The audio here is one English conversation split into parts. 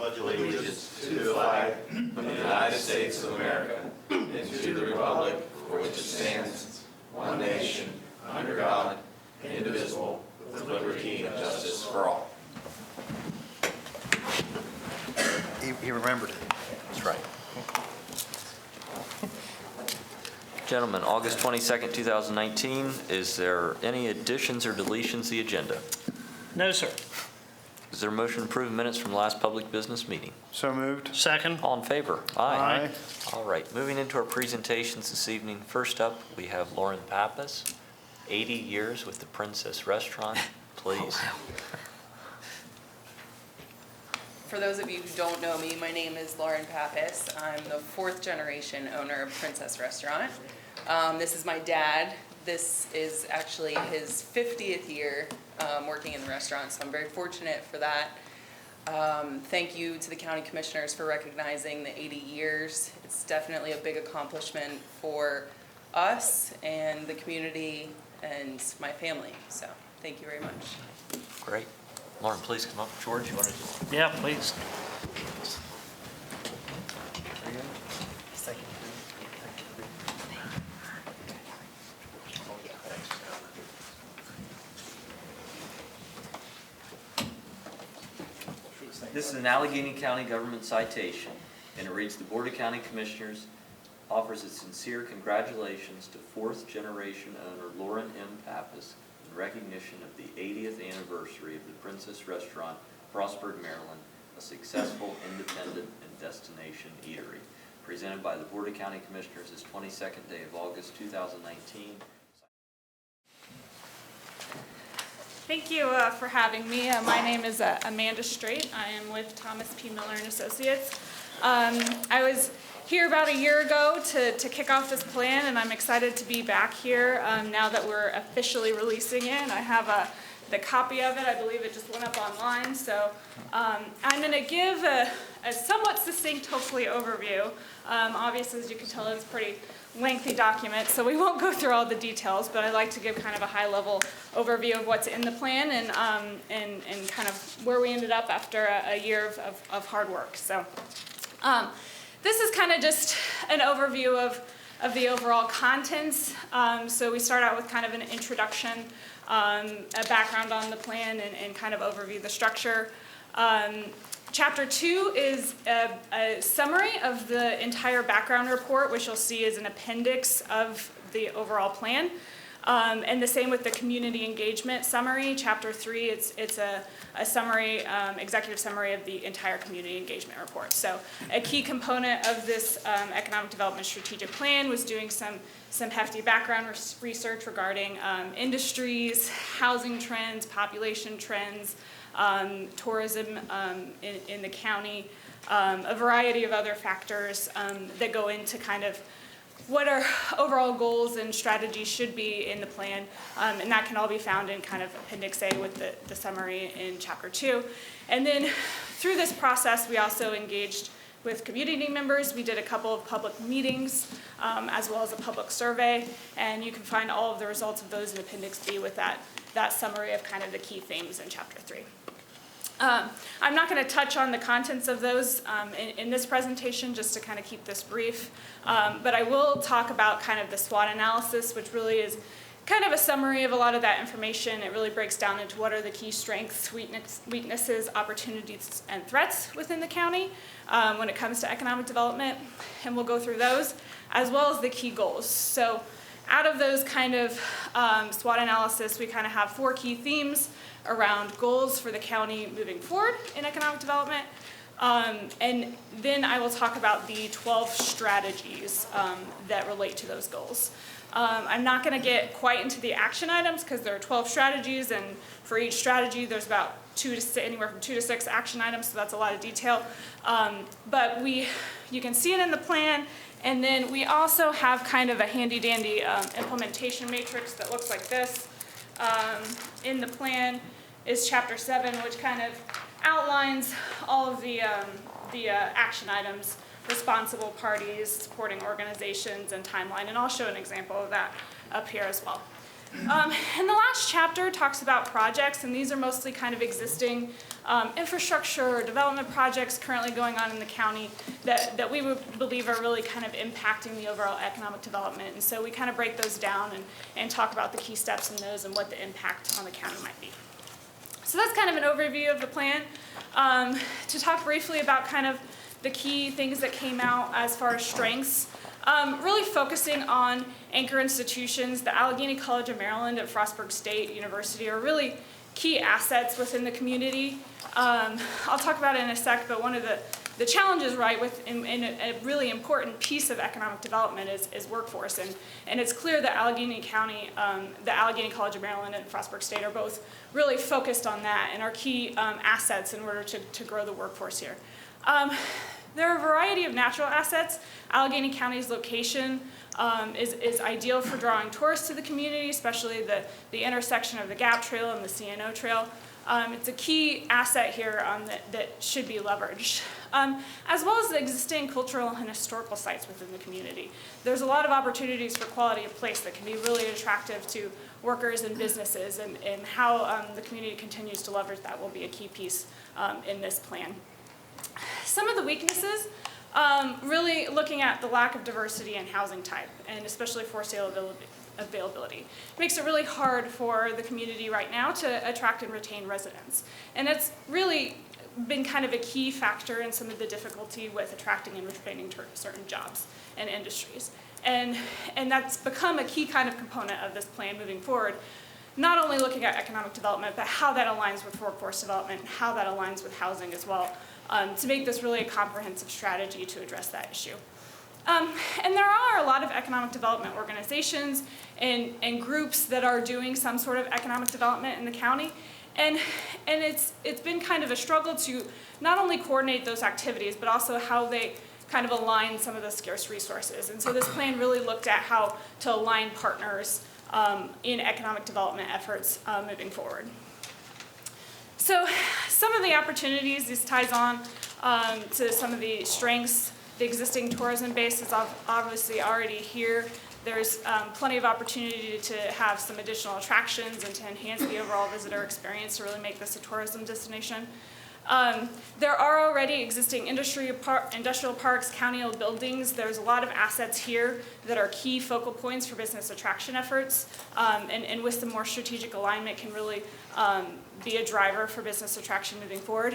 pledge allegiance to the flag of the United States of America and to the republic for which it stands, one nation, under God, indivisible, with liberty and justice for all. He remembered it. That's right. Gentlemen, August 22nd, 2019, is there any additions or deletions to the agenda? No, sir. Is there a motion to approve minutes from the last public business meeting? So moved. Second. All in favor? Aye. All right, moving into our presentations this evening. First up, we have Lauren Pappas, 80 years with the Princess Restaurant. Please. For those of you who don't know me, my name is Lauren Pappas. I'm the fourth generation owner of Princess Restaurant. This is my dad. This is actually his 50th year working in the restaurant, so I'm very fortunate for that. Thank you to the county commissioners for recognizing the 80 years. It's definitely a big accomplishment for us and the community and my family, so thank you very much. Great. Lauren, please come up. George, you want to do Yeah, please. This is an Allegheny County government citation, and it reads, "The Board of County Commissioners offers its sincere congratulations to fourth-generation owner Lauren M. Pappas in recognition of the 80th anniversary of the Princess Restaurant, Frostburg, Maryland, a successful independent and destination eatery. Presented by the Board of County Commissioners this 22nd day of August 2019. Thank you for having me. My name is Amanda Strait. I am with Thomas P. Miller and Associates. I was here about a year ago to kick off this plan, and I'm excited to be back here now that we're officially releasing it. I have the copy of it. I believe it just went up online. So I'm going to give a somewhat succinct, hopefully, overview. Obviously, as you can tell, it's a pretty lengthy document, so we won't go through all the details, but I like to give kind of a high-level overview of what's in the plan and kind of where we ended up after a year of hard work. So this is kind of just an overview of the overall contents. So we start out with kind of an introduction, a background on the plan, and kind of overview the structure. Chapter 2 is a summary of the entire background report, which you'll see is an appendix of the overall plan. And the same with the community engagement summary. Chapter 3, it's a summary, executive summary of the entire community engagement report. So a key component of this economic development strategic plan was doing some hefty background research regarding industries, housing trends, population trends, tourism in the county, a variety of other factors that go into kind of what our overall goals and strategies should be in the plan, and that can all be found in kind of Appendix A with the summary in Chapter 2. And then through this process, we also engaged with community members. We did a couple of public meetings as well as a public survey, and you can find all of the results of those in Appendix B with that summary of kind of the key themes in Chapter 3. I'm not going to touch on the contents of those in this presentation, just to kind of keep this brief, but I will talk about kind of the SWOT analysis, which really is kind of a summary of a lot of that information. It really breaks down into what are the key strengths, weaknesses, opportunities, and threats within the county when it comes to economic development, and we'll go through those, as well as the key goals. So out of those kind of SWOT analysis, we kind of have 4 key themes around goals for the county moving forward in economic development. And then I will talk about the 12 strategies that relate to those goals. I'm not going to get quite into the action items because there are 12 strategies, and for each strategy there's about anywhere from 2 to 6 action items, so that's a lot of detail. But you can see it in the plan, and then we also have kind of a handy-dandy implementation matrix that looks like this. In the plan is Chapter 7, which kind of outlines all of the action items, responsible parties, supporting organizations, and timeline, and I'll show an example of that up here as well. And the last chapter talks about projects, and these are mostly kind of existing infrastructure or development projects currently going on in the county that we would believe are really kind of impacting the overall economic development. And so we kind of break those down and talk about the key steps in those and what the impact on the county might be. So that's kind of an overview of the plan. To talk briefly about kind of the key things that came out as far as strengths, really focusing on anchor institutions. The Allegany College of Maryland and Frostburg State University are really key assets within the community. I'll talk about it in a sec, but one of the challenges, right, in a really important piece of economic development is workforce. And it's clear that Allegany County, the Allegany College of Maryland and Frostburg State are both really focused on that and are key assets in order to grow the workforce here. There are a variety of natural assets. Allegany County's location is ideal for drawing tourists to the community, especially the intersection of the Gap Trail and the CNO Trail. It's a key asset here that should be leveraged, as well as the existing cultural and historical sites within the community. There's a lot of opportunities for quality of place that can be really attractive to workers and businesses, and how the community continues to leverage that will be a key piece in this plan. Some of the weaknesses, really looking at the lack of diversity in housing type, and especially for sale availability. It makes it really hard for the community right now to attract and retain residents. And it's really been kind of a key factor in some of the difficulty with attracting and retaining certain jobs and industries. And that's become a key kind of component of this plan moving forward, not only looking at economic development, but how that aligns with workforce development, how that aligns with housing as well, to make this really a comprehensive strategy to address that issue. And there are a lot of economic development organizations and groups that are doing some sort of economic development in the county. And it's been kind of a struggle to not only coordinate those activities, but also how they kind of align some of the scarce resources. And so this plan really looked at how to align partners in economic development efforts moving forward. So some of the opportunities, this ties on to some of the strengths. The existing tourism base is obviously already here. There's plenty of opportunity to have some additional attractions and to enhance the overall visitor experience to really make this a tourism destination. There are already existing industrial parks, county-owned buildings. There's a lot of assets here that are key focal points for business attraction efforts, and with some more strategic alignment can really be a driver for business attraction moving forward.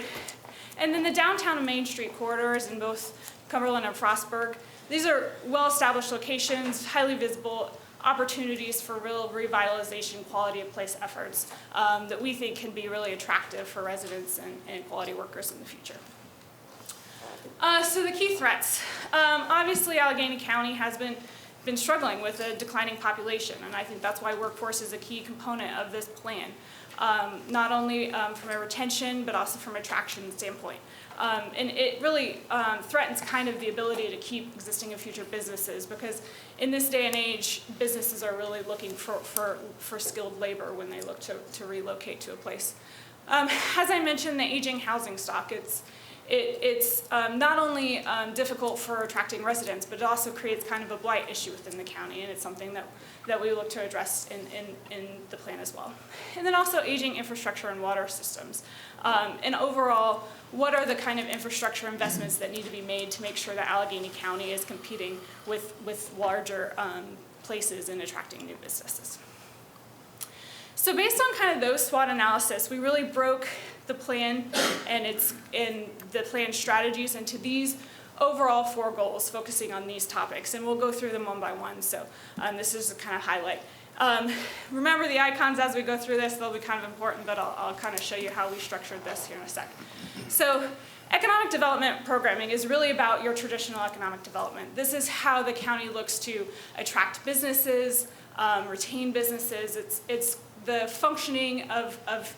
And then the downtown and Main Street corridors in both Cumberland and Frostburg, these are well-established locations, highly visible opportunities for real revitalization, quality of place efforts that we think can be really attractive for residents and quality workers in the future. So the key threats. Obviously, Allegany County has been struggling with a declining population, and I think that's why workforce is a key component of this plan, not only from a retention, but also from attraction standpoint. And it really threatens kind of the ability to keep existing and future businesses, because in this day and age, businesses are really looking for skilled labor when they look to relocate to a place. As I mentioned, the aging housing stock, it's not only difficult for attracting residents, but it also creates kind of a blight issue within the county, and it's something that we look to address in the plan as well. And then also aging infrastructure and water systems. And overall, what are the kind of infrastructure investments that need to be made to make sure that Allegany County is competing with larger places and attracting new businesses? So based on kind of those SWOT analysis, we really broke the plan and the plan strategies into these overall 4 goals, focusing on these topics. And we'll go through them one by one, so this is a kind of highlight. Remember the icons as we go through this, they'll be kind of important, but I'll kind of show you how we structured this here in a sec. So economic development programming is really about your traditional economic development. This is how the county looks to attract businesses, retain businesses. It's the functioning of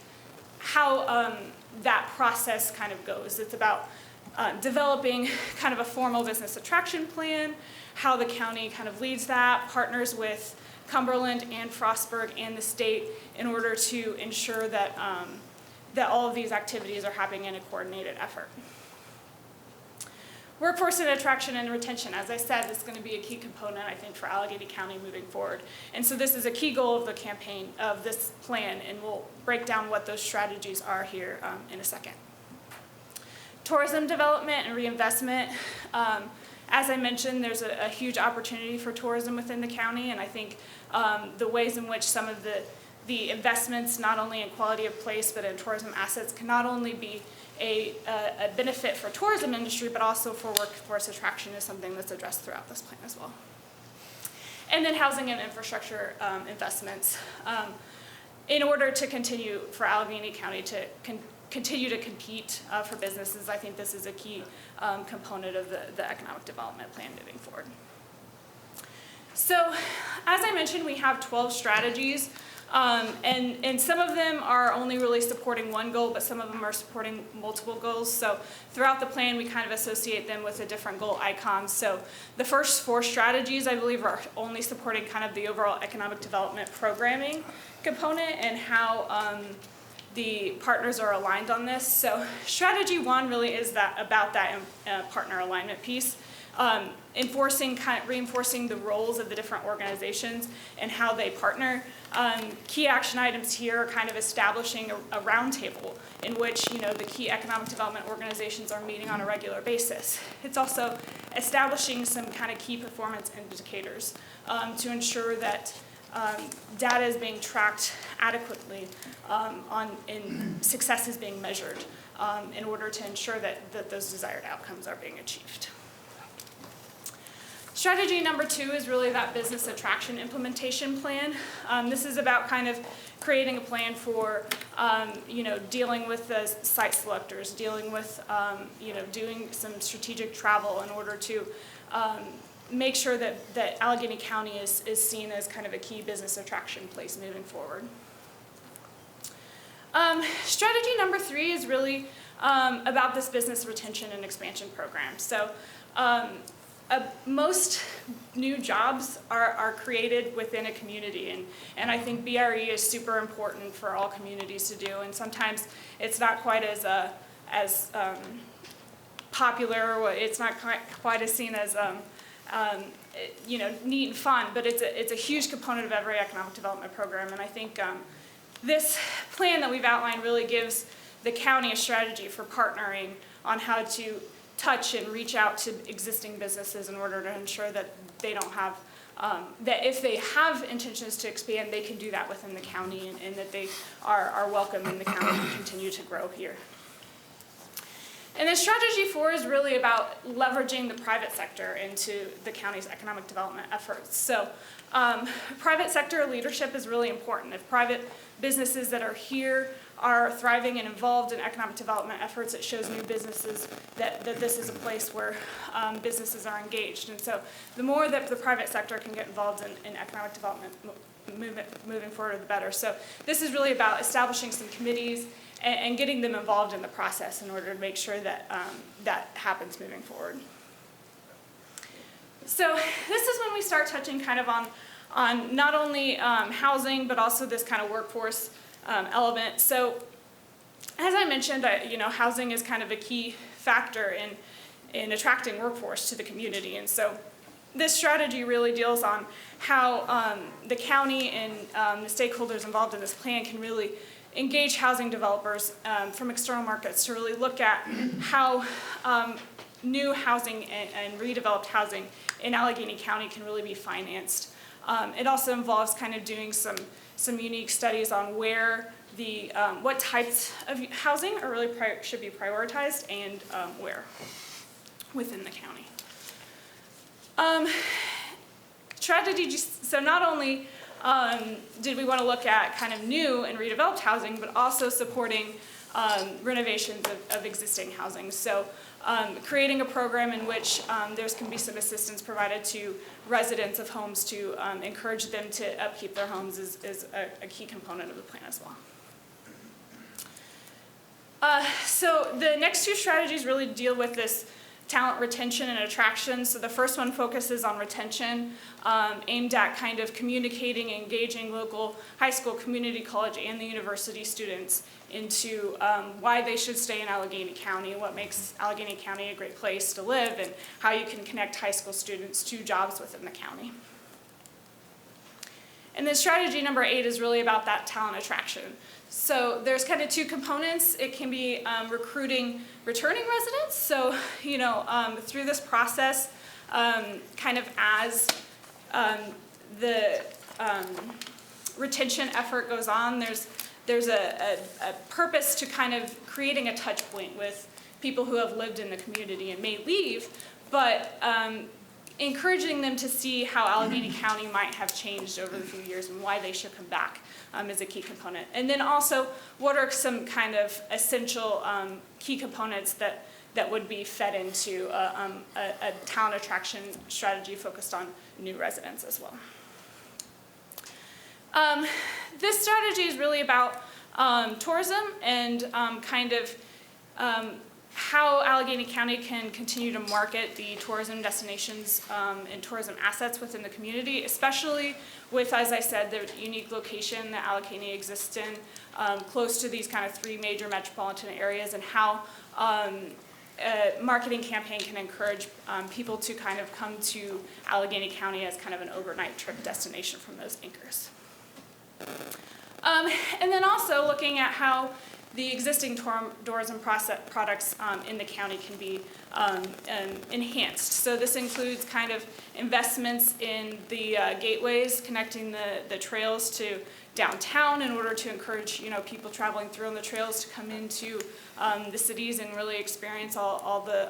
how that process kind of goes. It's about developing kind of a formal business attraction plan, how the county kind of leads that, partners with Cumberland and Frostburg and the state in order to ensure that, that all of these activities are happening in a coordinated effort. Workforce and attraction and retention, as I said, is going to be a key component, I think, for Allegany County moving forward. And so this is a key goal of the campaign, of this plan, and we'll break down what those strategies are here in a second. Tourism development and reinvestment. As I mentioned, there's a huge opportunity for tourism within the county, and I think the ways in which some of the investments, not only in quality of place, but in tourism assets, can not only be a benefit for tourism industry, but also for workforce attraction is something that's addressed throughout this plan as well. And then housing and infrastructure investments. In order to continue for Allegany County to continue to compete for businesses, I think this is a key component of the economic development plan moving forward. So, as I mentioned, we have 12 strategies. And some of them are only really supporting one goal, but some of them are supporting multiple goals. So throughout the plan, we kind of associate them with the different goal icons. So the first 4 strategies, I believe, are only supporting kind of the overall economic development programming component and how the partners are aligned on this. So strategy 1 really is about that partner alignment piece. Reinforcing the roles of the different organizations and how they partner. Key action items here are kind of establishing a roundtable in which the key economic development organizations are meeting on a regular basis. It's also establishing some kind of key performance indicators to ensure that data is being tracked adequately and success is being measured in order to ensure that those desired outcomes are being achieved. Strategy number 2 is really that business attraction implementation plan. This is about kind of creating a plan for, dealing with the site selectors, dealing with, doing some strategic travel in order to make sure that Allegany County is seen as kind of a key business attraction place moving forward. Strategy number 3 is really about this business retention and expansion program. So. Most new jobs are created within a community, and I think BRE is super important for all communities to do, and sometimes it's not quite as popular, or it's not quite as seen as neat and fun, but it's a huge component of every economic development program, and I think this plan that we've outlined really gives the county a strategy for partnering on how to touch and reach out to existing businesses in order to ensure that they don't have, that if they have intentions to expand, they can do that within the county and that they are welcome in the county to continue to grow here. And then strategy 4 is really about leveraging the private sector into the county's economic development efforts. So private sector leadership is really important. If private businesses that are here are thriving and involved in economic development efforts, it shows new businesses that this is a place where businesses are engaged. And so the more that the private sector can get involved in economic development moving forward, the better. So this is really about establishing some committees and getting them involved in the process in order to make sure that that happens moving forward. So this is when we start touching kind of on not only housing, but also this kind of workforce element. So as I mentioned, housing is kind of a key factor in attracting workforce to the community. And so this strategy really deals on how the county and the stakeholders involved in this plan can really engage housing developers from external markets to really look at how new housing and redeveloped housing in Allegany County can really be financed. It also involves kind of doing some unique studies on where what types of housing are really should be prioritized and where within the county. So not only did we want to look at kind of new and redeveloped housing, but also supporting renovations of existing housing. So creating a program in which there can be some assistance provided to residents of homes to encourage them to upkeep their homes is a key component of the plan as well. So the next 2 strategies really deal with this talent retention and attraction. So the first one focuses on retention, aimed at kind of communicating, engaging local high school, community college, and the university students into why they should stay in Allegany County, what makes Allegany County a great place to live, and how you can connect high school students to jobs within the county. And then strategy number 8 is really about that talent attraction. So there's kind of 2 components. It can be recruiting returning residents. So, through this process, kind of as the retention effort goes on, there's a purpose to kind of creating a touch point with people who have lived in the community and may leave, but encouraging them to see how Allegany County might have changed over the few years and why they should come back is a key component. And then also, what are some kind of essential key components that would be fed into a talent attraction strategy focused on new residents as well. This strategy is really about tourism and kind of how Allegany County can continue to market the tourism destinations and tourism assets within the community, especially with, as I said, the unique location that Allegany exists in, close to these kind of 3 major metropolitan areas, and how a marketing campaign can encourage people to kind of come to Allegany County as kind of an overnight trip destination from those anchors. And then also looking at how the existing tourism products in the county can be enhanced. So this includes kind of investments in the gateways, connecting the trails to downtown in order to encourage people traveling through on the trails to come into the cities and really experience all the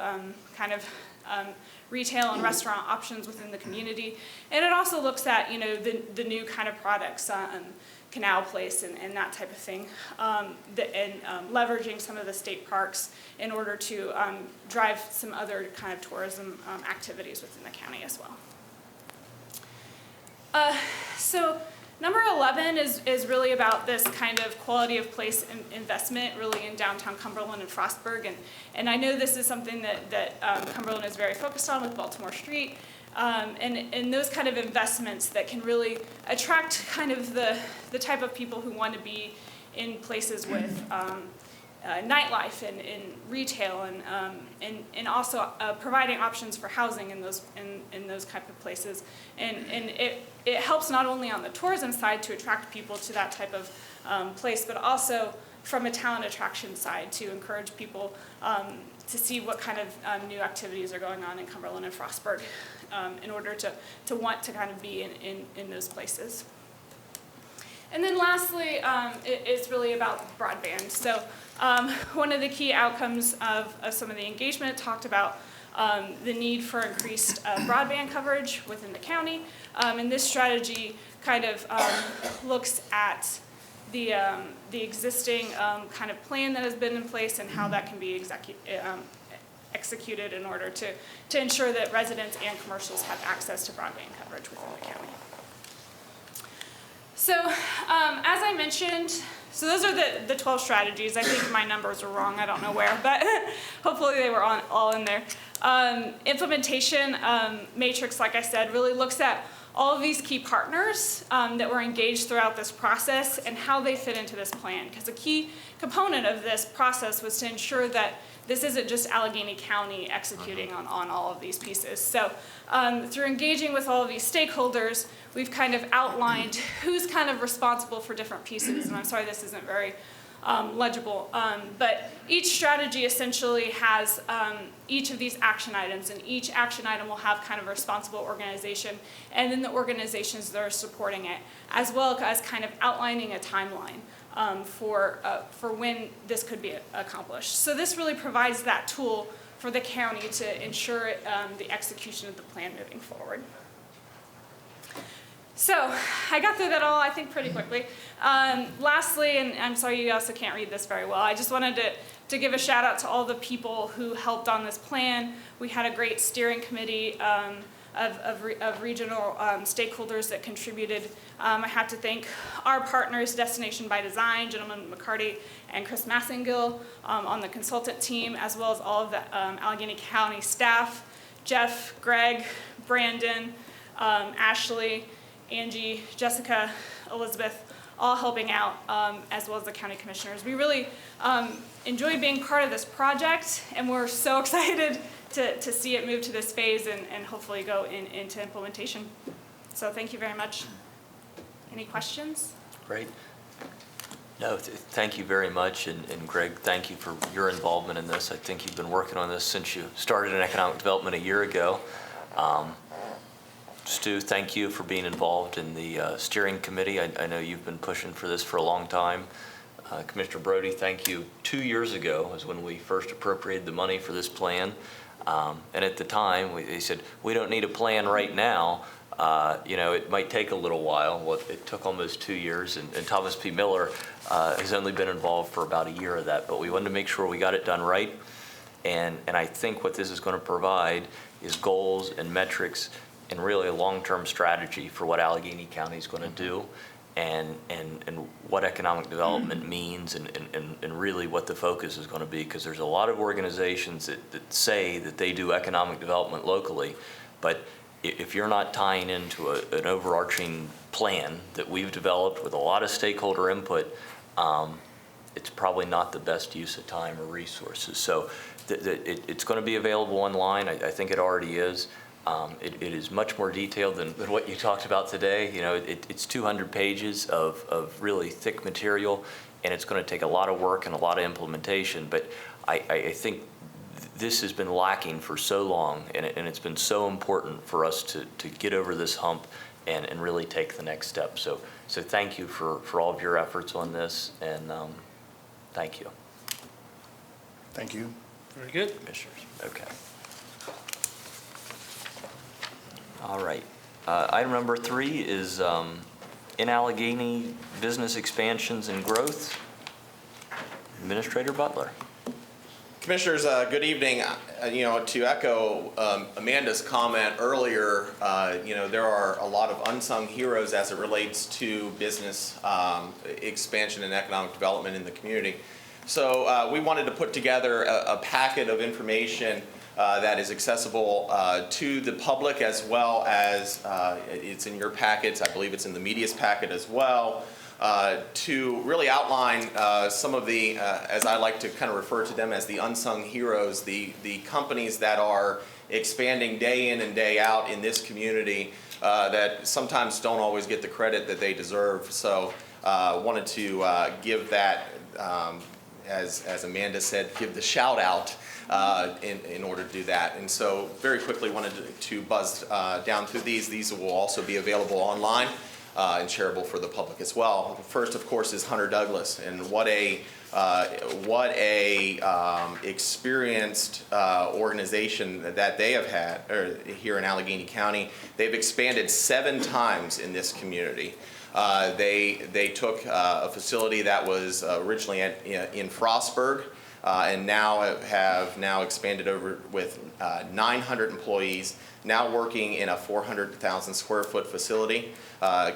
kind of retail and restaurant options within the community. And it also looks at the new kind of products, Canal Place and that type of thing, and leveraging some of the state parks in order to drive some other kind of tourism activities within the county as well. So number 11 is really about this kind of quality of place investment really in downtown Cumberland and Frostburg. And I know this is something that Cumberland is very focused on with Baltimore Street. And those kind of investments that can really attract kind of the type of people who want to be in places with nightlife and retail and also providing options for housing in those type of places. And it helps not only on the tourism side to attract people to that type of place, but also from a talent attraction side to encourage people to see what kind of new activities are going on in Cumberland and Frostburg in order to want to kind of be in those places. And then lastly, it's really about broadband. So one of the key outcomes of some of the engagement talked about the need for increased broadband coverage within the county. And this strategy kind of looks at the existing kind of plan that has been in place and how that can be executed in order to ensure that residents and commercials have access to broadband coverage within the county. So as I mentioned, so those are the 12 strategies. I think my numbers are wrong, I don't know where, but hopefully they were all in there. Implementation matrix, like I said, really looks at all of these key partners that were engaged throughout this process and how they fit into this plan. Because a key component of this process was to ensure that this isn't just Allegany County executing on all of these pieces. So through engaging with all of these stakeholders, we've kind of outlined who's kind of responsible for different pieces. And I'm sorry this isn't very legible, but each strategy essentially has each of these action items, and each action item will have kind of a responsible organization, and then the organizations that are supporting it, as well as kind of outlining a timeline for when this could be accomplished. So this really provides that tool for the county to ensure the execution of the plan moving forward. So I got through that all, I think, pretty quickly. Lastly, and I'm sorry you also can't read this very well, I just wanted to give a shout out to all the people who helped on this plan. We had a great steering committee of regional stakeholders that contributed. I have to thank our partners, Destination by Design, Gentleman McCarty and Chris Massengill on the consultant team, as well as all of the Allegheny County staff, Jeff, Greg, Brandon, Ashley, Angie, Jessica, Elizabeth, all helping out, as well as the county commissioners. We really enjoyed being part of this project, and we're so excited to see it move to this phase and hopefully go into implementation. So thank you very much. Any questions? Great. No, thank you very much, and Greg, thank you for your involvement in this. I think you've been working on this since you started in economic development a year ago. Stu, thank you for being involved in the steering committee. I know you've been pushing for this for a long time. Commissioner Brody, thank you. 2 years ago was when we first appropriated the money for this plan. And at the time, they said, we don't need a plan right now. It might take a little while. Well, it took almost 2 years, and Thomas P. Miller has only been involved for about a year of that. But we wanted to make sure we got it done right. And I think what this is going to provide is goals and metrics and really a long-term strategy for what Allegheny County is going to do, and what economic development means, and really what the focus is going to be, because there's a lot of organizations that say that they do economic development locally, but if you're not tying into an overarching plan that we've developed with a lot of stakeholder input, it's probably not the best use of time or resources. So it's going to be available online. I think it already is. It is much more detailed than what you talked about today. It's 200 pages of really thick material, and it's going to take a lot of work and a lot of implementation. But I think this has been lacking for so long, and it's been so important for us to get over this hump and really take the next step. So thank you for all of your efforts on this, and thank you. Thank you. Very good. Commissioners. Okay. All right. Item number 3 is in Allegheny business expansions and growth. Administrator Butler. Commissioners, good evening. To echo Amanda's comment earlier, there are a lot of unsung heroes as it relates to business expansion and economic development in the community. So we wanted to put together a packet of information that is accessible to the public, as well as it's in your packets. I believe it's in the media's packet as well, to really outline some of the, as I like to kind of refer to them as the unsung heroes, the companies that are expanding day in and day out in this community that sometimes don't always get the credit that they deserve. So wanted to give that, as Amanda said, give the shout out in order to do that. And so very quickly wanted to buzz down through these. These will also be available online and shareable for the public as well. The first, of course, is Hunter Douglas, and what a experienced organization that they have had here in Allegheny County. They've expanded 7 times in this community. They took a facility that was originally in Frostburg, and now have expanded over with 900 employees, now working in a 400,000 square foot facility.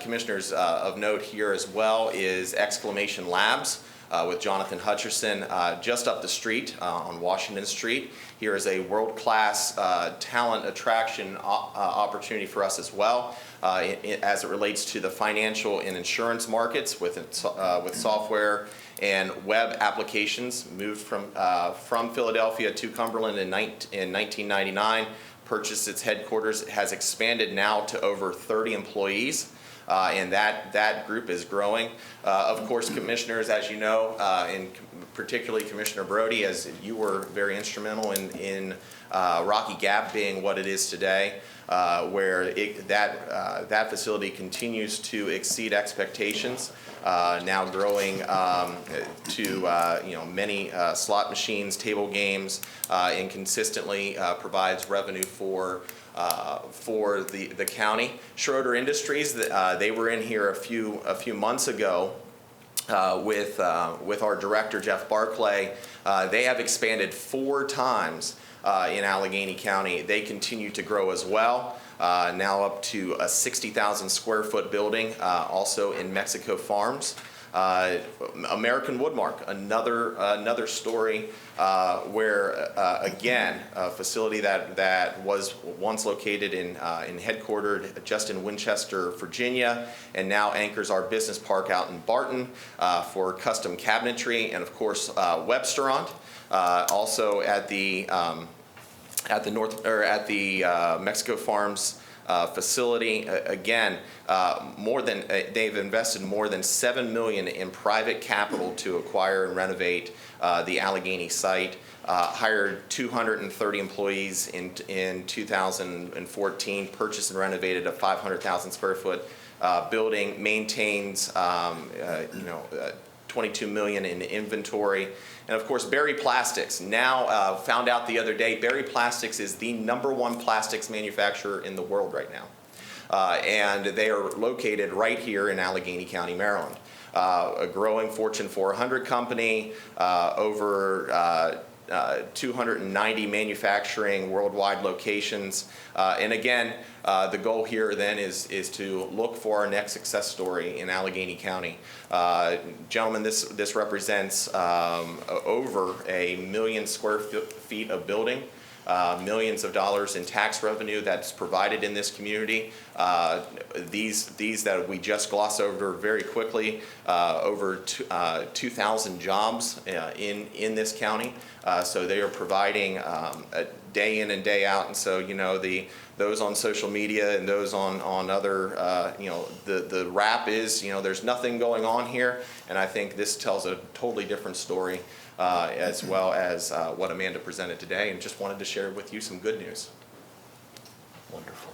Commissioners, of note here as well is Exclamation Labs with Jonathan Hutcherson just up the street on Washington Street. Here is a world-class talent attraction opportunity for us as well, as it relates to the financial and insurance markets with software and web applications. Moved from Philadelphia to Cumberland in 1999, purchased its headquarters, has expanded now to over 30 employees, and that group is growing. Of course, commissioners, as you know, and particularly Commissioner Brody, as you were very instrumental in Rocky Gap being what it is today, where that facility continues to exceed expectations. Now growing to many slot machines, table games, and consistently provides revenue for the county. Schroeder Industries, they were in here a few months ago with our director Jeff Barclay. They have expanded 4 times in Allegheny County. They continue to grow as well. now up to a 60,000 square foot building, also in Mexico Farms. American Woodmark, another story where, again, a facility that was once located in headquartered just in Winchester, Virginia, and now anchors our business park out in Barton for custom cabinetry and, of course, Webstaurant. Also at the Mexico Farms facility, again, they've invested more than $7 million in private capital to acquire and renovate the Allegany site. Hired 230 employees in 2014. Purchased and renovated a 500,000 square foot building. Maintains 22 million in inventory. And of course, Berry Plastics. Now found out the other day, Berry Plastics is the #1 plastics manufacturer in the world right now. And they are located right here in Allegany County, Maryland. A growing Fortune 400 company, over 290 manufacturing worldwide locations. And again, the goal here then is to look for our next success story in Allegany County. Gentlemen, this represents over 1 million square feet of building, millions of dollars in tax revenue that's provided in this community. These that we just glossed over very quickly, over 2,000 jobs in this county. So they are providing day in and day out, and so those on social media and those on other, the rap is, there's nothing going on here, and I think this tells a totally different story as well as what Amanda presented today, and just wanted to share with you some good news. Wonderful.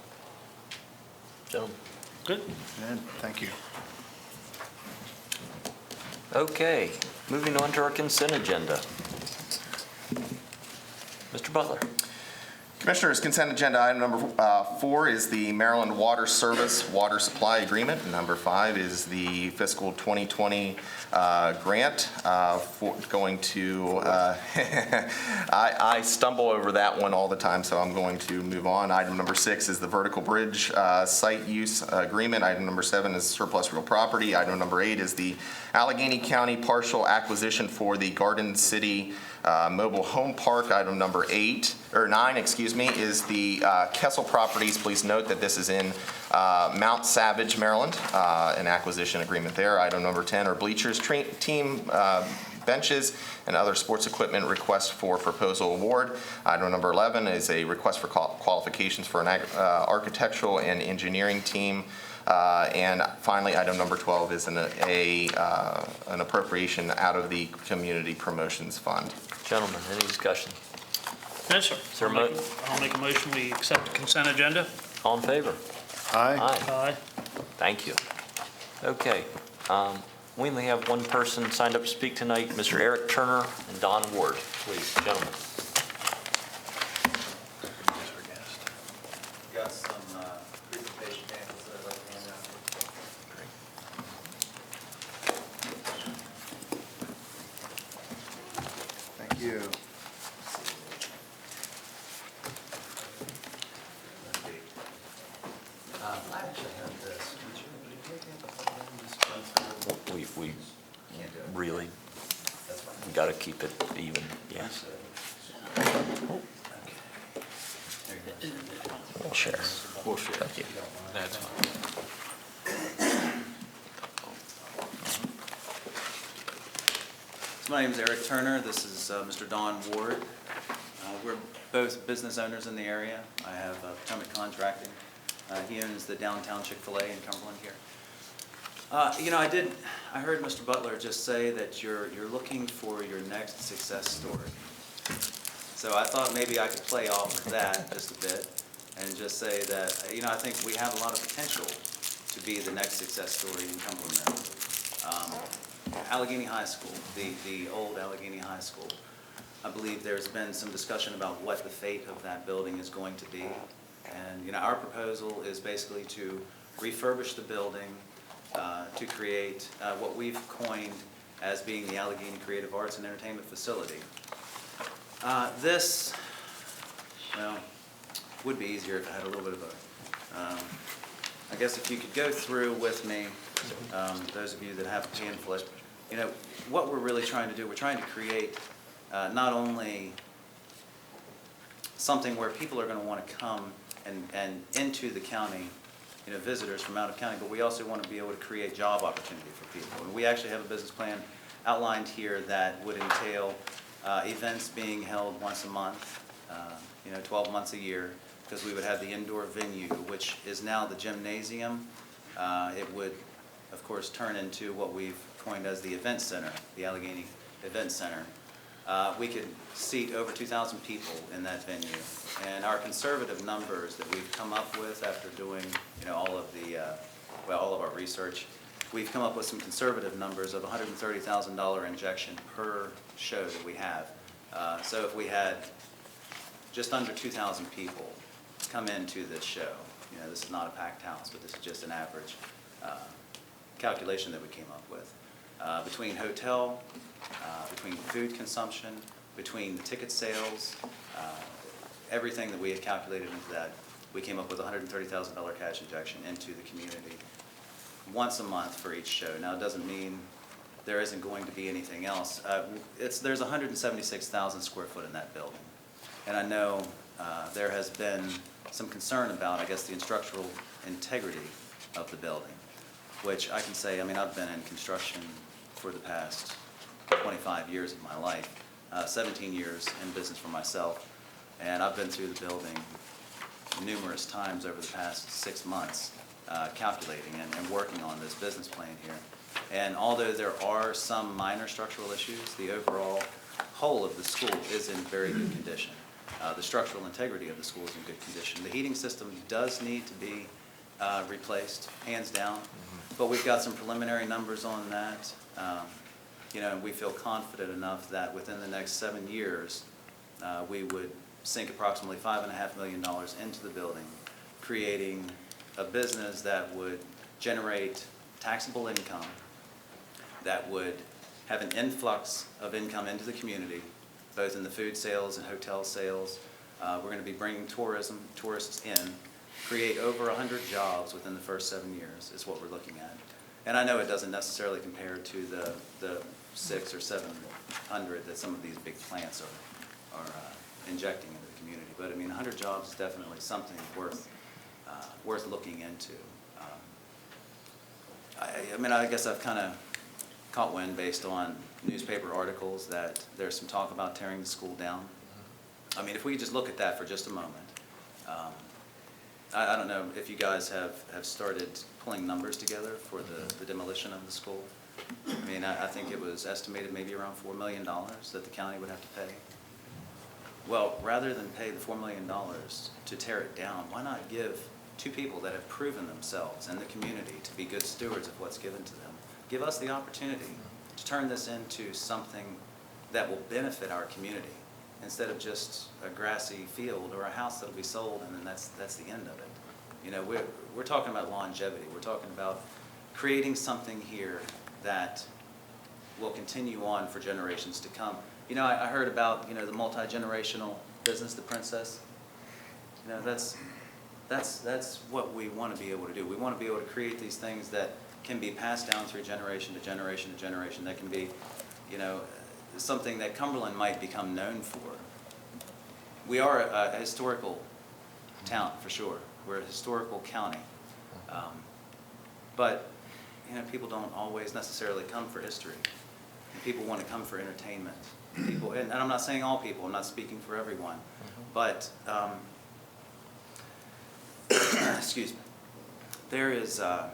Gentlemen. Good. And thank you. Okay, moving on to our consent agenda. Mr. Butler. Commissioners, consent agenda item number 4 is the Maryland Water Service Water Supply Agreement. And number 5 is the fiscal 2020 grant going to, I stumble over that one all the time, so I'm going to move on. Item number 6 is the Vertical Bridge Site Use Agreement. Item number 7 is surplus real property. Item number 8 is the Allegany County partial acquisition for the Garden City Mobile Home Park. Item number 9, is the Kessel Properties. Please note that this is in Mount Savage, Maryland, an acquisition agreement there. Item number 10 are bleachers, team benches, and other sports equipment request for proposal award. Item number 11 is a request for qualifications for an architectural and engineering team. And finally, item number 12 is an appropriation out of the Community Promotions Fund. Gentlemen, any discussion? Yes, sir. Sir, I'll make a motion, we accept the consent agenda. All in favor? Aye. Aye. Thank you. Okay, we only have one person signed up to speak tonight, Mr. Eric Turner and Don Ward. Please, gentlemen. Got some presentation pamphlets that I'd like to hand out. Thank you. I actually have this. We really got to keep it even, yeah. We'll share. Thank you. That's fine. So my name is Eric Turner. This is Mr. Don Ward. We're both business owners in the area. I have Potomac Contracting. He owns the downtown Chick-fil-A in Cumberland here. I heard Mr. Butler just say that you're looking for your next success story. So I thought maybe I could play off of that just a bit and just say that, I think we have a lot of potential to be the next success story in Cumberland, Maryland. Allegany High School, the old Allegany High School. I believe there's been some discussion about what the fate of that building is going to be. And, our proposal is basically to refurbish the building, to create what we've coined as being the Allegany Creative Arts and Entertainment Facility. This would be easier if I had a little bit of a I guess if you could go through with me, those of you that have a pamphlet, what we're really trying to do, we're trying to create not only something where people are going to want to come and into the county, visitors from out of county, but we also want to be able to create job opportunity for people. And we actually have a business plan outlined here that would entail events being held once a month, 12 months a year, because we would have the indoor venue, which is now the gymnasium. It would, of course, turn into what we've coined as the event center, the Allegany Event Center. We could seat over 2,000 people in that venue. And our conservative numbers that we've come up with after doing, all of our research, we've come up with some conservative numbers of $130,000 injection per show that we have. So if we had just under 2,000 people come into this show, this is not a packed house, but this is just an average calculation that we came up with. Between hotel, between food consumption, between the ticket sales, everything that we had calculated into that, we came up with $130,000 cash injection into the community once a month for each show. Now, it doesn't mean there isn't going to be anything else. There's 176,000 square foot in that building. And I know there has been some concern about, I guess, the structural integrity of the building, which I can say, I've been in construction for the past 25 years of my life, 17 years in business for myself, and I've been through the building numerous times over the past 6 months, calculating and working on this business plan here. And although there are some minor structural issues, the overall whole of the school is in very good condition. The structural integrity of the school is in good condition. The heating system does need to be replaced, hands down, but we've got some preliminary numbers on that. We feel confident enough that within the next 7 years, we would sink approximately $5.5 million into the building, creating a business that would generate taxable income, that would have an influx of income into the community, both in the food sales and hotel sales. We're going to be bringing tourists in, create over 100 jobs within the first 7 years is what we're looking at. And I know it doesn't necessarily compare to the 600 or 700 that some of these big plants are injecting into the community. But 100 jobs is definitely something worth looking into. I guess I've kind of caught wind based on newspaper articles that there's some talk about tearing the school down. If we could just look at that for just a moment. I don't know if you guys have started pulling numbers together for the demolition of the school. I think it was estimated maybe around $4 million that the county would have to pay. Well, rather than pay the $4 million to tear it down, why not give two people that have proven themselves in the community to be good stewards of what's given to them? Give us the opportunity to turn this into something that will benefit our community instead of just a grassy field or a house that'll be sold and then that's the end of it. We're talking about longevity. We're talking about creating something here that will continue on for generations to come. I heard about, the multi-generational business, the Princess. That's what we want to be able to do. We want to be able to create these things that can be passed down through generation to generation to generation. That can be, something that Cumberland might become known for. We are a historical town, for sure. We're a historical county. But, people don't always necessarily come for history. People want to come for entertainment. And I'm not saying all people, I'm not speaking for everyone, but, excuse me, there's a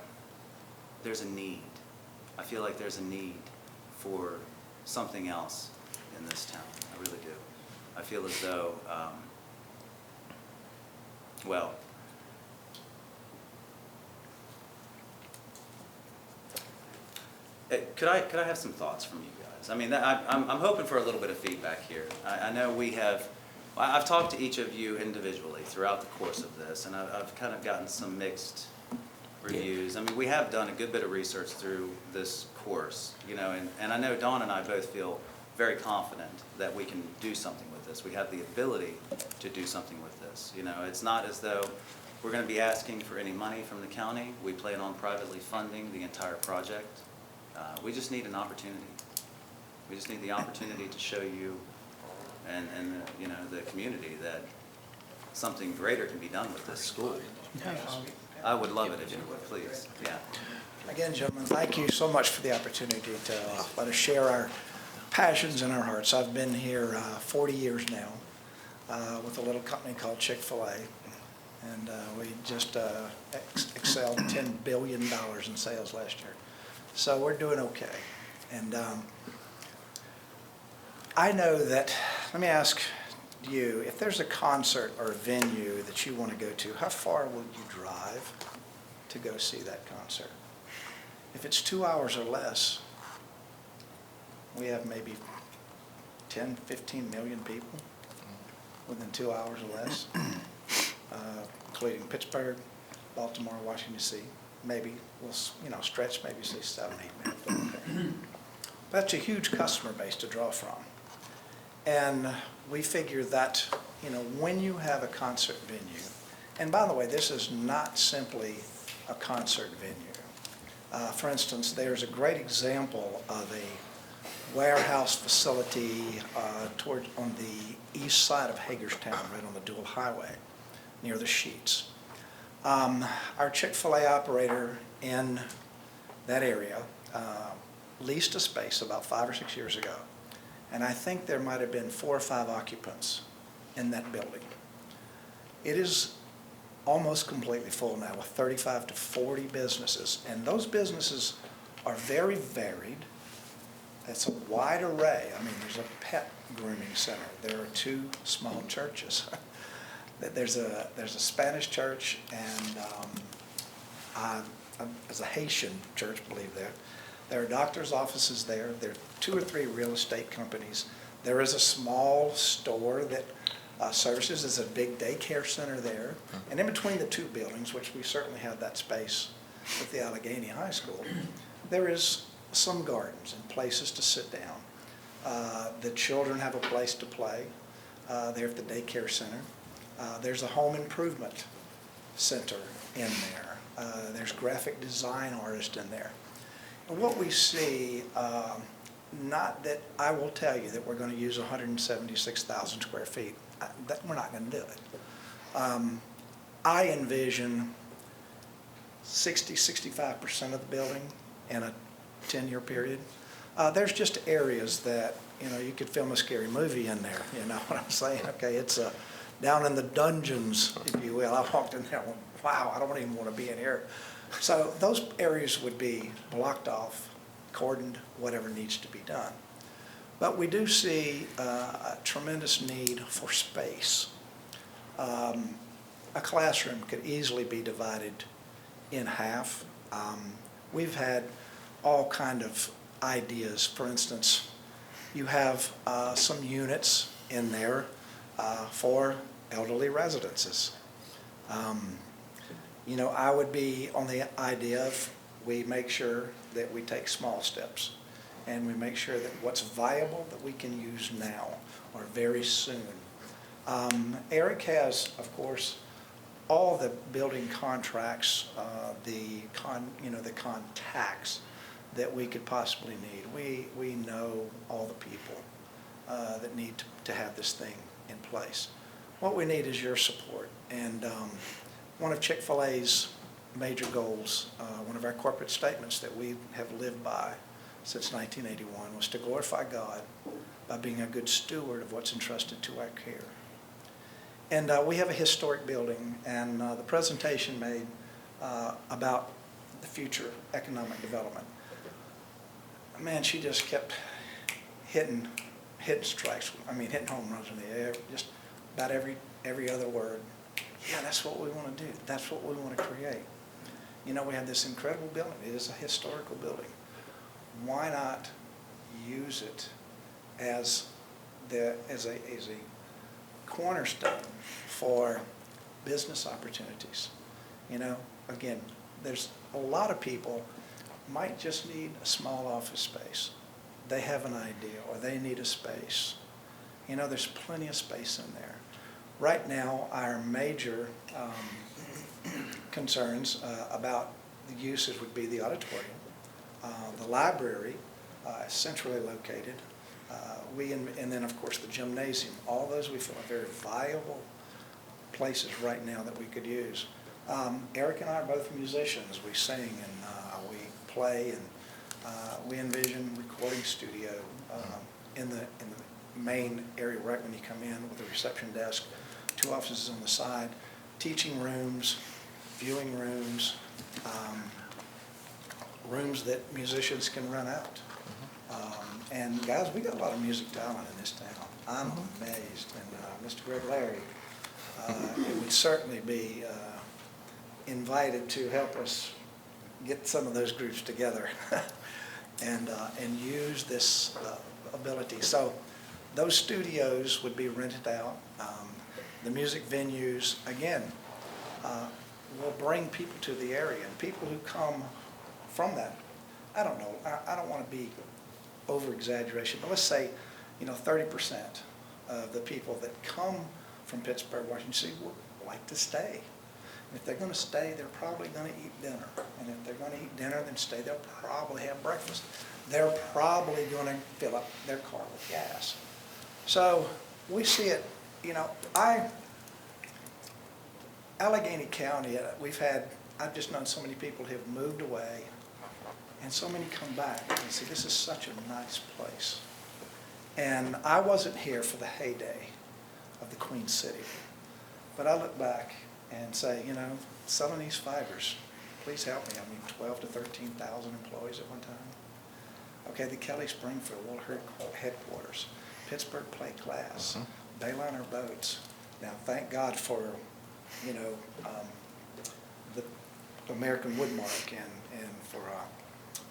need. I feel like there's a need for something else in this town. I really do. I feel as though, could I have some thoughts from you guys? I'm hoping for a little bit of feedback here. I know I've talked to each of you individually throughout the course of this, and I've kind of gotten some mixed reviews. We have done a good bit of research through this course, and I know Dawn and I both feel very confident that we can do something with this. We have the ability to do something with this. It's not as though We're going to be asking for any money from the county. We plan on privately funding the entire project. We just need an opportunity. We just need the opportunity to show you and you know, the community that something greater can be done with this school. I would love it if you would, please. Yeah. Again, gentlemen, thank you so much for the opportunity to let us share our passions and our hearts. I've been here 40 years now with a little company called Chick-fil-A, and we just excelled $10 billion in sales last year. So we're doing okay. And I know that, let me ask you, if there's a concert or a venue that you want to go to, how far would you drive to go see that concert? If it's 2 hours or less, we have maybe 10, 15 million people within 2 hours or less, including Pittsburgh, Baltimore, Washington, D.C. Maybe we'll stretch, maybe say 7, 8 million. That's a huge customer base to draw from. And we figure that, when you have a concert venue, and by the way, this is not simply a concert venue. For instance, there's a great example of a warehouse facility on the east side of Hagerstown, right on the dual highway, near the Sheets. Our Chick-fil-A operator in that area leased a space about 5 or 6 years ago, and I think there might have been 4 or 5 occupants in that building. It is almost completely full now with 35 to 40 businesses, and those businesses are very varied. It's a wide array. I mean, there's a pet grooming center. There are 2 small churches. There's a Spanish church and there's a Haitian church, I believe there. There are doctor's offices there. There are 2 or 3 real estate companies. There is a small store that services. There's a big daycare center there. And in between the 2 buildings, which we certainly have that space with the Allegany High School, there is some gardens and places to sit down. The children have a place to play there at the daycare center. There's a home improvement center in there. There's graphic design artists in there. And what we see, not that I will tell you that we're going to use 176,000 square feet. We're not going to do it. I envision 65% of the building in a 10-year period. There's just areas that, you could film a scary movie in there, you know what I'm saying? Okay, it's down in the dungeons, if you will. I walked in there and went, wow, I don't even want to be in here. So those areas would be blocked off, cordoned, whatever needs to be done. But we do see a tremendous need for space. A classroom could easily be divided in half. We've had all kind of ideas. For instance, you have some units in there for elderly residences. I would be on the idea of we make sure that we take small steps and we make sure that what's viable that we can use now or very soon. Eric has, of course, all the building contracts, the contacts that we could possibly need. We know all the people that need to have this thing in place. What we need is your support. And one of Chick-fil-A's major goals, one of our corporate statements that we have lived by since 1981 was to glorify God by being a good steward of what's entrusted to our care. And we have a historic building, and the presentation made about the future economic development. Man, she just kept hitting strikes. Hitting home runs in the air, just about every other word. Yeah, that's what we want to do. That's what we want to create. We have this incredible building. It is a historical building. Why not use it as a cornerstone for business opportunities? Again, there's a lot of people might just need a small office space. They have an idea or they need a space. There's plenty of space in there. Right now, our major concerns about the uses would be the auditorium, the library, centrally located, and then of course the gymnasium. All those we feel are very viable places right now that we could use. Eric and I are both musicians. We sing and we play, and we envision recording studio in the main area right when you come in with a reception desk, 2 offices on the side, teaching rooms, viewing rooms, rooms that musicians can rent out. And guys, we got a lot of music talent in this town. I'm amazed. And Mr. Greg Larry, it would certainly be invited to help us get some of those groups together and use this ability. So those studios would be rented out. The music venues, again, will bring people to the area, and people who come from that. I don't know, I don't want to be over-exaggeration, but let's say, 30% of the people that come from Pittsburgh, Washington, D.C. would like to stay. And if they're going to stay, they're probably going to eat dinner. And if they're going to eat dinner, then stay, they'll probably have breakfast. They're probably going to fill up their car with gas. So we see it, Allegany County, I've just known so many people who have moved away, and so many come back and say, this is such a nice place. And I wasn't here for the heyday of the Queen City, but I look back and say, selling these fibers, please help me. 12 to 13,000 employees at one time. Okay, the Kelly Springfield World Headquarters, Pittsburgh Plate Glass, Bayliner Boats. Now, thank God for, the American Woodmark and for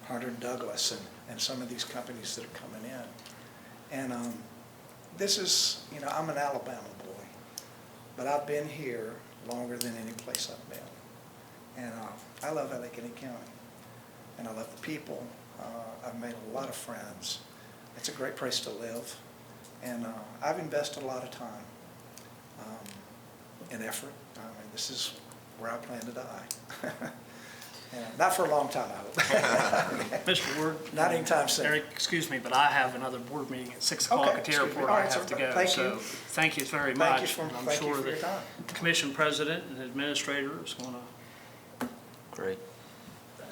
Hunter Douglas and some of these companies that are coming in. And this is, I'm an Alabama boy, but I've been here longer than any place I've been. And I love Allegany County, and I love the people. I've made a lot of friends. It's a great place to live, and I've invested a lot of time and effort. This is where I plan to die. And not for a long time, I hope. Mr. Ward? Not anytime soon. Eric, excuse me, but I have another board meeting at 6 o'clock Okay, at the excuse me. airport. All I right, have to sir. go. Thank So you. thank you very Thank you much. for- And I'm thank you sure for your the time. commission president and administrator is going to Great.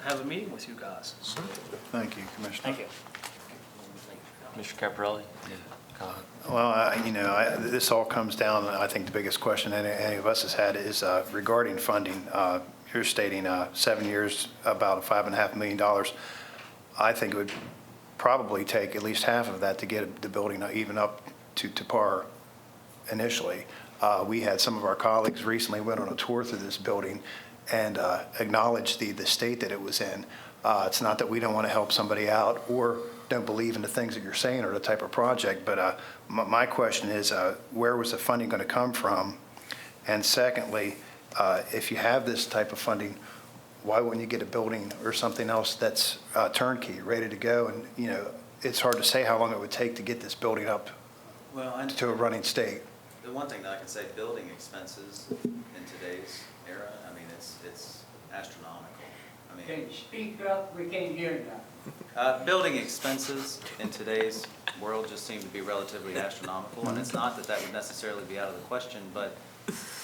have a meeting with you guys. So, Thank you, Commissioner. thank you. Mr. Caparelli? Well, this all comes down, I think the biggest question any of us has had is regarding funding. You're stating 7 years, about $5.5 million. I think it would probably take at least half of that to get the building even up to par initially. We had some of our colleagues recently went on a tour through this building and acknowledged the state that it was in. It's not that we don't want to help somebody out or don't believe in the things that you're saying or the type of project, but my question is, where was the funding going to come from? And secondly, if you have this type of funding, why wouldn't you get a building or something else that's turnkey, ready to go? And, it's hard to say how long it would take to get this building up to a running state. The one thing that I can say, building expenses in today's era, it's astronomical. Can you speak up? We can't hear you. Building expenses in today's world just seem to be relatively astronomical, and it's not that would necessarily be out of the question, but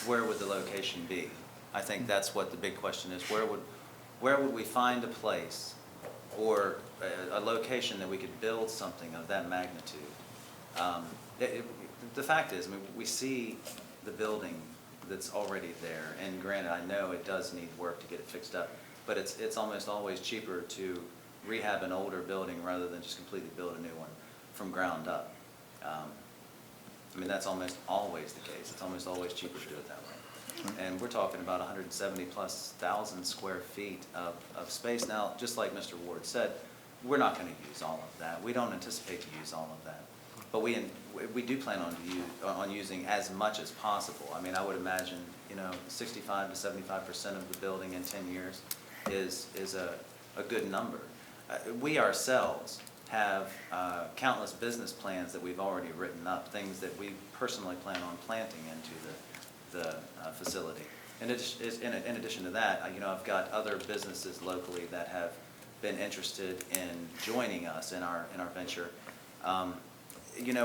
where would the location be? I think that's what the big question is. Where would we find a place or a location that we could build something of that magnitude? The fact is, we see the building that's already there, and granted, I know it does need work to get it fixed up, but it's almost always cheaper to rehab an older building rather than just completely build a new one from ground up. That's almost always the case. It's almost always cheaper to do it that way. And we're talking about 170,000+ square feet of space. Now, just like Mr. Ward said, we're not going to use all of that. We don't anticipate to use all of that. But we do plan on using as much as possible. I would imagine, 65 to 75% of the building in 10 years is a good number. We ourselves have countless business plans that we've already written up, things that we personally plan on planting into the facility. in addition to that, I've got other businesses locally that have been interested in joining us in our venture.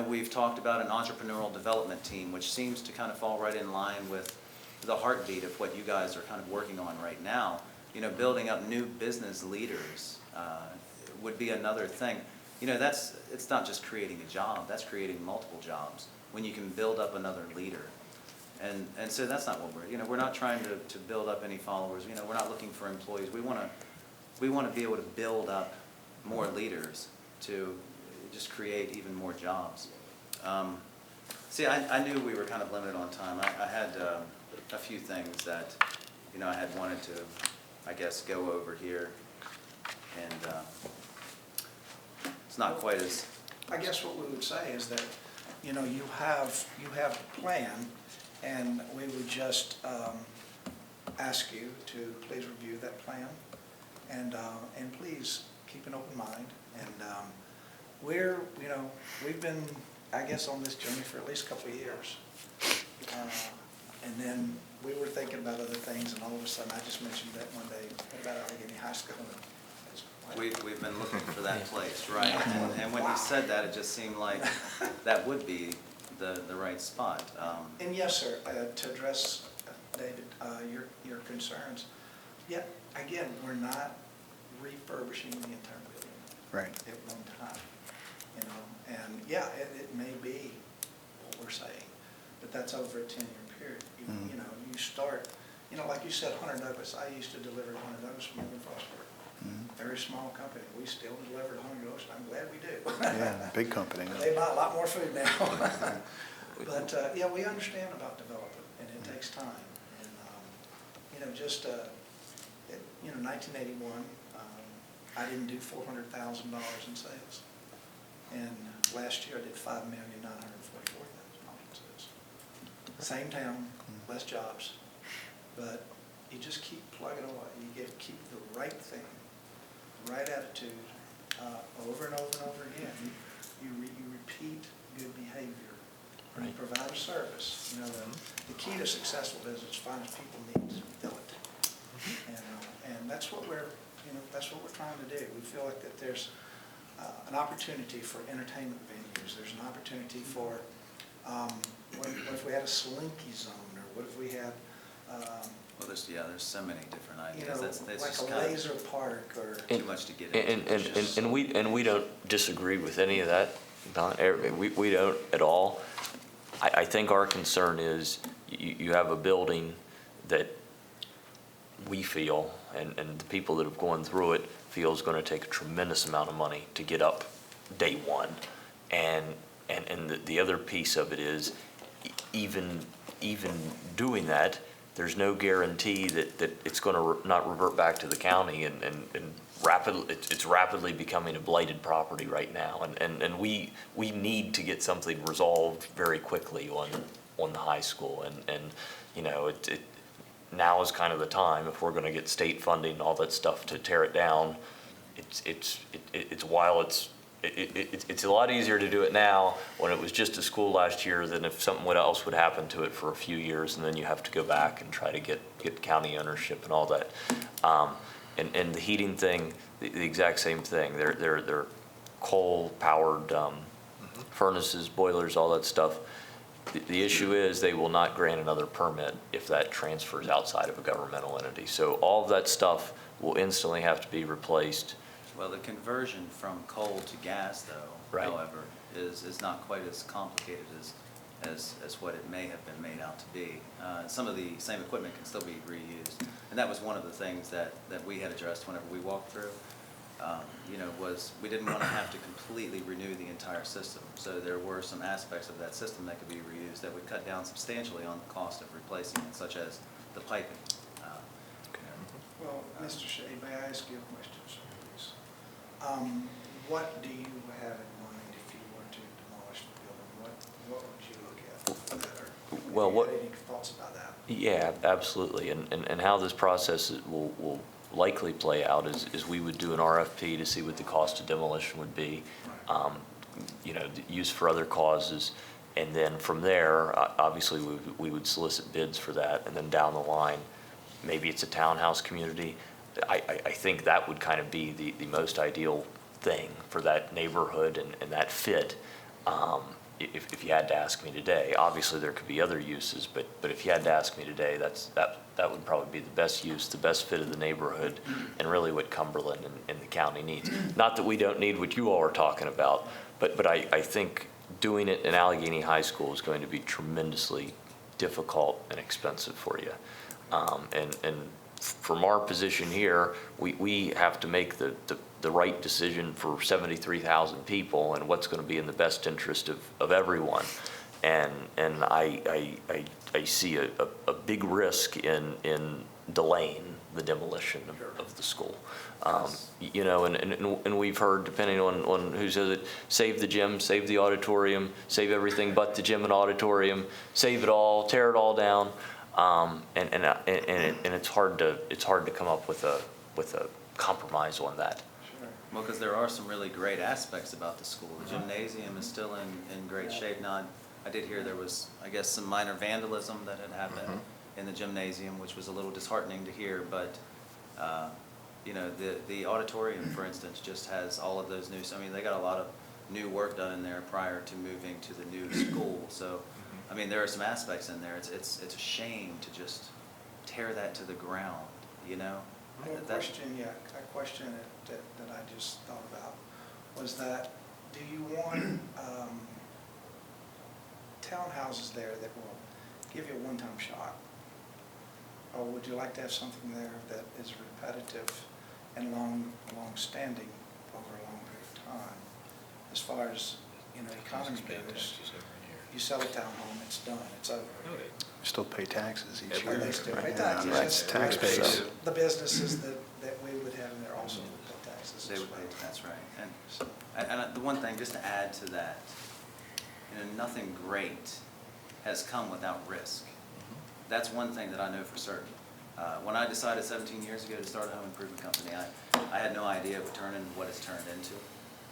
We've talked about an entrepreneurial development team, which seems to kind of fall right in line with the heartbeat of what you guys are kind of working on right now. Building up new business leaders would be another thing. It's not just creating a job, that's creating multiple jobs when you can build up another leader. And so that's not what we're not trying to build up any followers. We're not looking for employees. We want to be able to build up more leaders to just create even more jobs. See, I knew we were kind of limited on time. I had a few things that, I had wanted to, I guess, go over here. And it's not quite as... I guess what we would say is that, you have a plan, and we would just ask you to please review that plan, and please keep an open mind. And we've been, I guess, on this journey for at least a couple of years. And then we were thinking about other things, and all of a sudden, I just mentioned that one day, what about Allegany High School? We've been looking for that place, right? And when you said that, it just seemed like that would be the right spot. And yes, sir, to address, David, your concerns, yet, again, we're not refurbishing the entire building. Right. At one time, and yeah, it may be what we're saying, but that's over a 10-year period. You start, like you said, Hunter Douglas, I used to deliver to Hunter Douglas from Morgan Frostburg. Very small company. We still deliver to Hunter Douglas, and I'm glad we do. Yeah, big company. They buy a lot more food now. But, yeah, we understand about development, and it takes time. And, 1981, I didn't do $400,000 in sales. And last year I did $5,944,000 in sales. Same town, less jobs, but you just keep plugging away. You keep the right thing, the right attitude, over and over and over again. You repeat good behavior. Right. You provide a service. The key to successful business is find people needs, fill it. And that's what we're trying to do. We feel like that there's an opportunity for entertainment venues. There's an opportunity for what if we had a slinky zone, or what if we had well, there's so many different ideas. That's like just a laser park, or too much to get into. And we don't disagree with any of that, Don. We don't at all. I think our concern is you have a building that we feel, and the people that have gone through it feel is going to take a tremendous amount of money to get up day one. And the other piece of it is even doing that, there's no guarantee that it's going to not revert back to the county, and it's rapidly becoming a blighted property right now, and we need to get something resolved very quickly on the high school, and now is kind of the time, if we're going to get state funding and all that stuff to tear it down. It's a lot easier to do it now when it was just a school last year than if something else would happen to it for a few years, and then you have to go back and try to get county ownership and all that. And the heating thing, the exact same thing. They're coal-powered furnaces, boilers, all that stuff. The issue is they will not grant another permit if that transfers outside of a governmental entity. So all of that stuff will instantly have to be replaced. Well, the conversion from coal to gas, though, right, however, is not quite as complicated as what it may have been made out to be. Some of the same equipment can still be reused, and that was one of the things that we had addressed whenever we walked through. Was we didn't want to have to completely renew the entire system, so there were some aspects of that system that could be reused that would cut down substantially on the cost of replacing it, such as the piping. Well, Mr. Shea, may I ask you a question, sir, please? What do you have in mind if you were to demolish the building? What would you look at for that? Or Well, any thoughts about that? Yeah, absolutely. And how this process will likely play out is we would do an RFP to see what the cost of demolition would be, used for other causes, And then from there, obviously, we would solicit bids for that, and then down the line, maybe it's a townhouse community. I think that would kind of be the most ideal thing for that neighborhood and that fit. If you had to ask me today, obviously there could be other uses, but if you had to ask me today, that would probably be the best use, the best fit of the neighborhood, and really what Cumberland and the county needs. Not that we don't need what you all are talking about, but I think doing it in Allegany High School is going to be tremendously difficult and expensive for you. And from our position here, we have to make the right decision for 73,000 people and what's going to be in the best interest of everyone. And I see a big risk in delaying the demolition of the school. You know, and we've heard, depending on who says it, save the gym, save the auditorium, save everything but the gym and auditorium, save it all, tear it all down. And it's hard to come up with a compromise on that. Well, because there are some really great aspects about the school. The gymnasium is still in great shape now. I did hear there was, I guess, some minor vandalism that had happened in the gymnasium, which was a little disheartening to hear. But you know, the auditorium, for instance, just has all of those new. I mean, they got a lot of new work done in there prior to moving to the new school. So, I mean, there are some aspects in there. It's a shame to just tear that to the ground. You know. A question that I just thought about was that, do you want townhouses there that will give you a one-time shot? Or would you like to have something there that is repetitive and long-standing over a long period of time? As far as, you know, economy goes, you sell a townhome, it's done, it's over. Still pay taxes each year. They still pay Right. taxes. That's tax base. The businesses that we would have in there also would pay taxes They as would well. pay, that's right. And the one thing, just to add to that, you know, nothing great has come without risk. That's one thing that I know for certain. When I decided 17 years ago to start a home improvement company, I had no idea it would turn into what it's turned into.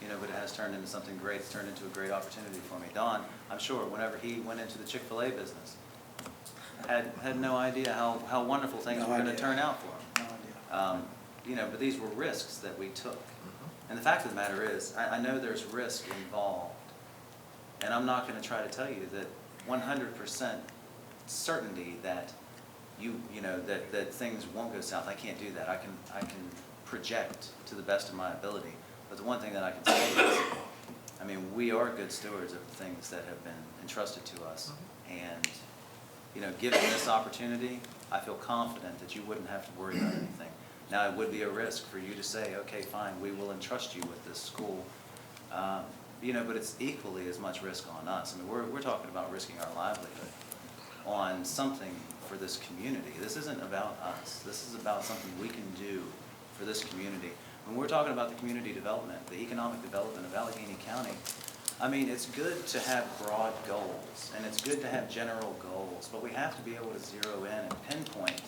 You know, but it has turned into something great. It's turned into a great opportunity for me. Don, I'm sure, whenever he went into the Chick-fil-A business, had no idea how wonderful things were going to turn out for him. No idea. You know, but these were risks that we took. And the fact of the matter is, I know there's risk involved. And I'm not going to try to tell you that 100% certainty that you know that things won't go south. I can't do that. I can project to the best of my ability. But the one thing that I can say is, I mean, we are good stewards of the things that have been entrusted to us. And, you know, given this opportunity, I feel confident that you wouldn't have to worry about anything. Now, it would be a risk for you to say, okay, fine, we will entrust you with this school. You know, but it's equally as much risk on us. I mean, we're talking about risking our livelihood on something for this community. This isn't about us. This is about something we can do for this community. When we're talking about the community development, the economic development of Allegany County, I mean, it's good to have broad goals, and it's good to have general goals, but we have to be able to zero in and pinpoint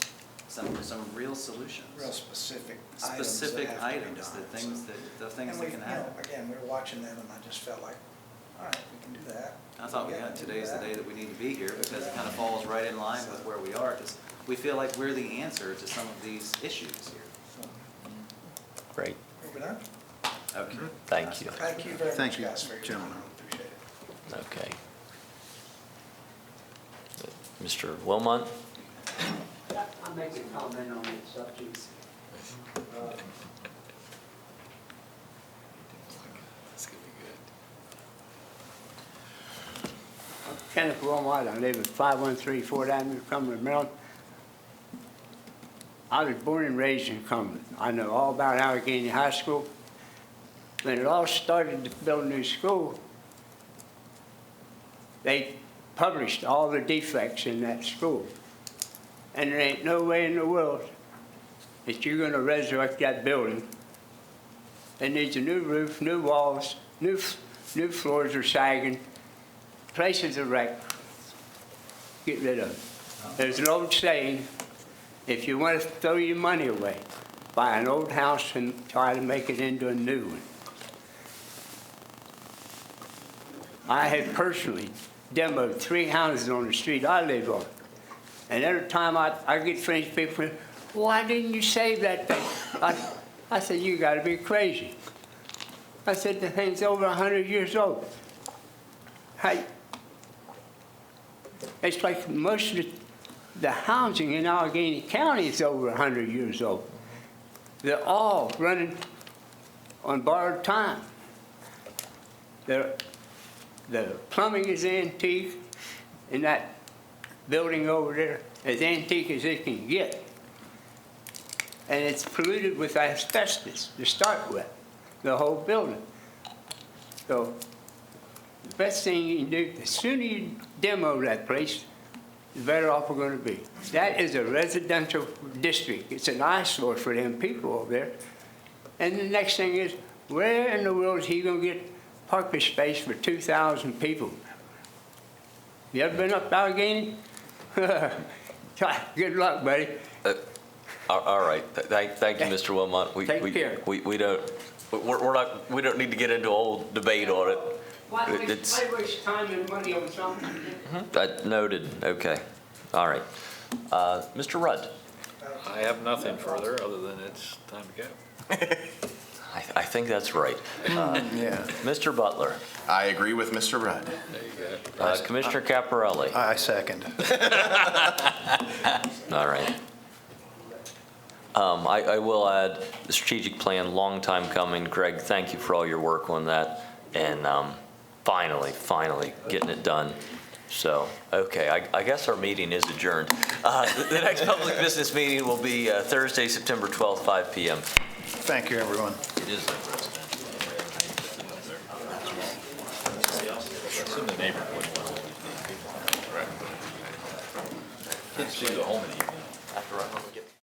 some real solutions. Real specific items, that the things and that can happen. Again, we were watching them, and I just felt like, all right, we can do that. I thought today's the day that we need to be here, because it kind of falls right in line with where we are, because we feel like we're the answer to some of these issues here. Great. Are we done? Okay. Thank you. Thank you very much, Thank you, guys, for your time. gentlemen. I appreciate it. Okay. Mr. Wilmot? I'll make a comment on the subject. I'm Kenneth Wilmot. I live at 513 Fort Avenue, Cumberland, Maryland. I was born and raised in Cumberland. I know all about Allegany High School. When it all started to build a new school, they published all the defects in that school. And there ain't no way in the world that you're gonna resurrect that building. It needs a new roof, new walls, new floors are sagging, places are wrecked. Get rid of it. There's an old saying, if you want to throw your money away, buy an old house and try to make it into a new one. I have personally demoed 3 houses on the street I live on. And every time I get finished, people, why didn't you save that thing? I said, you gotta be crazy. I said, the thing's over 100 years old. It's like most of the housing in Allegheny County is over 100 years old. They're all running on borrowed time. The plumbing is antique in that building over there, as antique as it can get. And it's polluted with asbestos to start with, the whole building. So the best thing you can do, the sooner you demo that place, the better off we're going to be. That is a residential district. It's an eyesore for them people over there. And the next thing is, where in the world is he going to get parking space for 2,000 people? You ever been up to Allegany? Good luck, buddy. All right, thank you, Mr. Wilmot. Take care. We don't need to get into a whole debate on it. Why waste time and money on something? Noted, okay, all right. Mr. Rudd? I have nothing further other than it's time to go. I think that's right. Yeah. Mr. Butler? I agree with Mr. Rudd. There you go. Commissioner Caparelli? I second. All right. I will add, the strategic plan, long time coming. Greg, thank you for all your work on that. And finally getting it done. So, okay, I guess our meeting is adjourned. The next public business meeting will be Thursday, September 12th, 5 p.m. Thank you, everyone. It is the president. It's in the neighborhood. Kids do the home